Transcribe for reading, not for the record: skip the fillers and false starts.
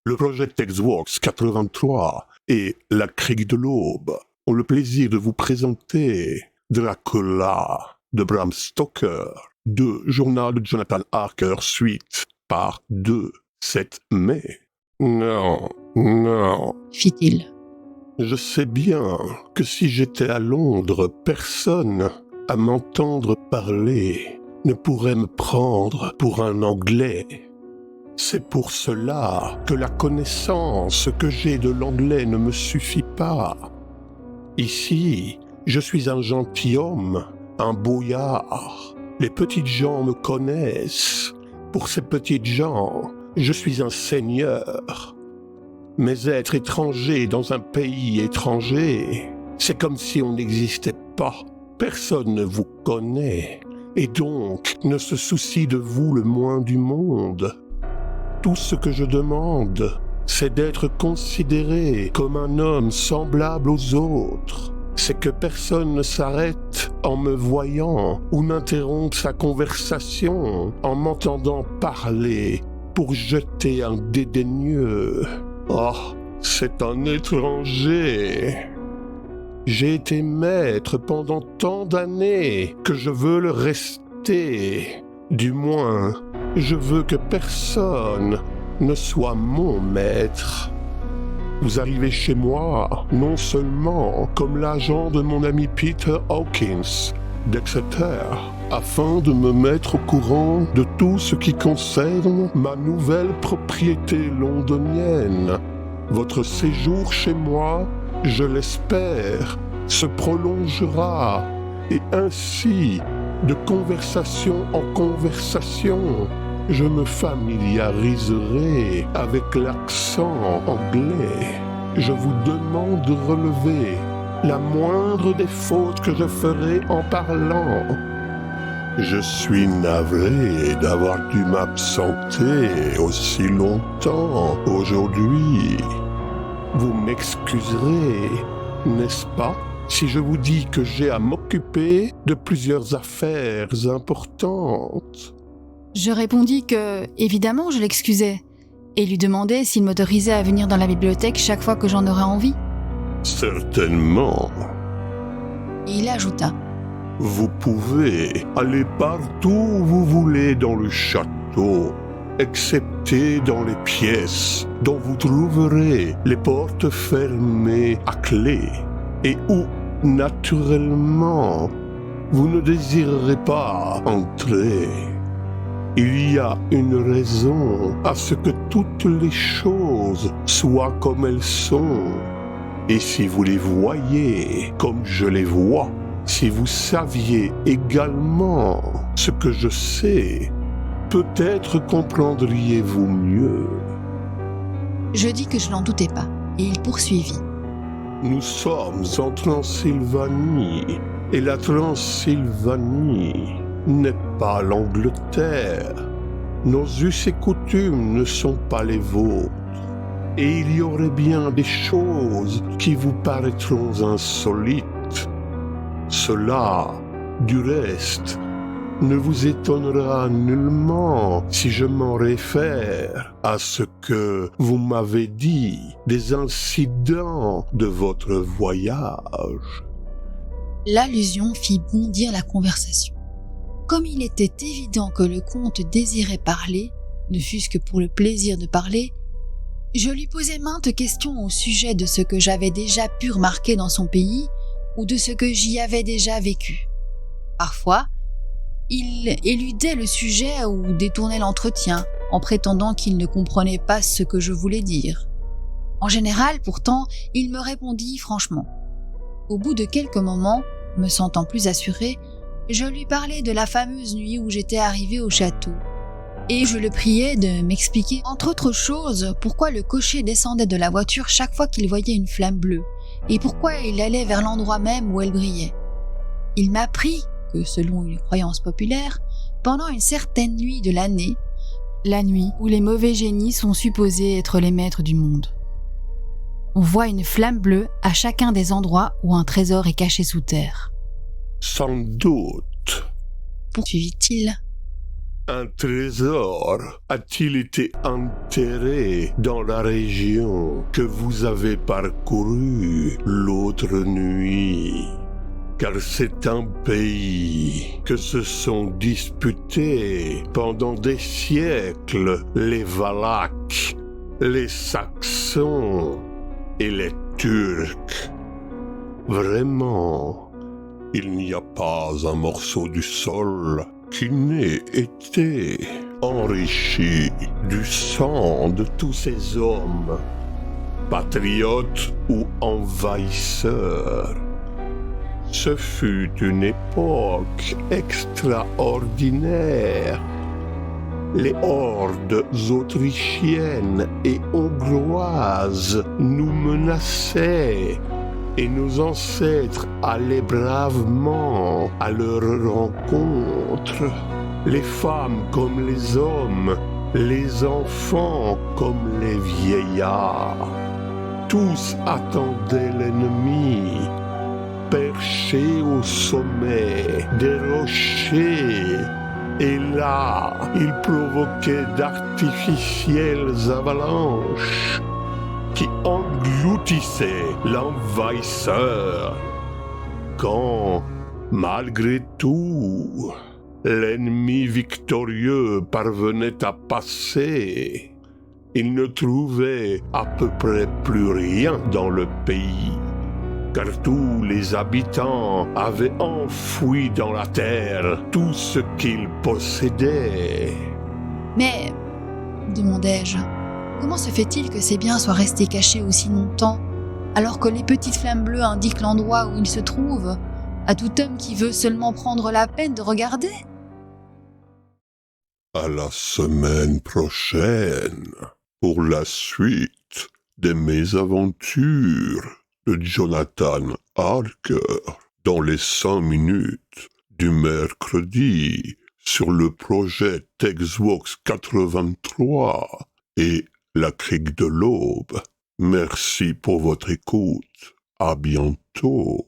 Le projet Texworks 83 et La Crique de l'Aube ont le plaisir de vous présenter Dracula de Bram Stoker, de Journal de Jonathan Harker, suite, part 2, 7 mai. Non, fit-il. Je sais bien que si j'étais à Londres, personne, à m'entendre parler, ne pourrait me prendre pour un Anglais. C'est pour cela que la connaissance que j'ai de l'anglais ne me suffit pas. Ici, je suis un gentilhomme, un boyard. Les petites gens me connaissent. Pour ces petites gens, je suis un seigneur. Mais être étranger dans un pays étranger, c'est comme si on n'existait pas. Personne ne vous connaît, et donc ne se soucie de vous le moins du monde. Tout ce que je demande, c'est d'être considéré comme un homme semblable aux autres. C'est que personne ne s'arrête en me voyant ou n'interrompe sa conversation en m'entendant parler pour jeter un dédaigneux. Oh, c'est un étranger. J'ai été maître pendant tant d'années que je veux le rester. Du moins, je veux que personne ne soit mon maître. Vous arrivez chez moi, non seulement comme l'agent de mon ami Peter Hawkins d'Exeter, afin de me mettre au courant de tout ce qui concerne ma nouvelle propriété londonienne. Votre séjour chez moi, je l'espère, se prolongera, et ainsi, de conversation en conversation, je me familiariserai avec l'accent anglais. Je vous demande de relever la moindre des fautes que je ferai en parlant. Je suis navré d'avoir dû m'absenter aussi longtemps aujourd'hui. Vous m'excuserez, n'est-ce pas, si je vous dis que j'ai à m'occuper de plusieurs affaires importantes? Je répondis que, évidemment, je l'excusais, et lui demandai s'il m'autorisait à venir dans la bibliothèque chaque fois que j'en aurais envie. Certainement. Et il ajouta. Vous pouvez aller partout où vous voulez dans le château, excepté dans les pièces dont vous trouverez les portes fermées à clé et où, naturellement, vous ne désirerez pas entrer. Il y a une raison à ce que toutes les choses soient comme elles sont. Et si vous les voyez comme je les vois, si vous saviez également ce que je sais, peut-être comprendriez-vous mieux. Je dis que je n'en doutais pas, et il poursuivit. Nous sommes en Transylvanie, et la Transylvanie n'est pas l'Angleterre. Nos us et coutumes ne sont pas les vôtres. Et il y aurait bien des choses qui vous paraîtront insolites. Cela, du reste, ne vous étonnera nullement si je m'en réfère à ce que vous m'avez dit des incidents de votre voyage. L'allusion fit bondir la conversation. Comme il était évident que le comte désirait parler, ne fût-ce que pour le plaisir de parler, je lui posai maintes questions au sujet de ce que j'avais déjà pu remarquer dans son pays ou de ce que j'y avais déjà vécu. Parfois, il éludait le sujet ou détournait l'entretien en prétendant qu'il ne comprenait pas ce que je voulais dire. En général, pourtant, il me répondit franchement. Au bout de quelques moments, me sentant plus assuré, je lui parlais de la fameuse nuit où j'étais arrivé au château. Et je le priais de m'expliquer, entre autres choses, pourquoi le cocher descendait de la voiture chaque fois qu'il voyait une flamme bleue, et pourquoi il allait vers l'endroit même où elle brillait. Il m'apprit que, selon une croyance populaire, pendant une certaine nuit de l'année, la nuit où les mauvais génies sont supposés être les maîtres du monde, on voit une flamme bleue à chacun des endroits où un trésor est caché sous terre. Sans doute, poursuivit-il. Un trésor a-t-il été enterré dans la région que vous avez parcourue l'autre nuit? Car c'est un pays que se sont disputés pendant des siècles les Valaques, les Saxons et les Turcs. Vraiment, il n'y a pas un morceau du sol qui n'ait été enrichi du sang de tous ces hommes, patriotes ou envahisseurs. Ce fut une époque extraordinaire. Les hordes autrichiennes et hongroises nous menaçaient et nos ancêtres allaient bravement à leur rencontre. Les femmes comme les hommes, les enfants comme les vieillards. Tous attendaient l'ennemi, perché au sommet des rochers, et là, il provoquait d'artificielles avalanches qui engloutissaient l'envahisseur. Quand, malgré tout, l'ennemi victorieux parvenait à passer, il ne trouvait à peu près plus rien dans le pays, car tous les habitants avaient enfoui dans la terre tout ce qu'ils possédaient. Mais, demandai-je, comment se fait-il que ces biens soient restés cachés aussi longtemps, alors que les petites flammes bleues indiquent l'endroit où ils se trouvent, à tout homme qui veut seulement prendre la peine de regarder? À la semaine prochaine, pour la suite de mes aventures de Jonathan Harker dans les 5 minutes du mercredi sur le projet Texvox 83 et la Crique de l'Aube. Merci pour votre écoute. À bientôt.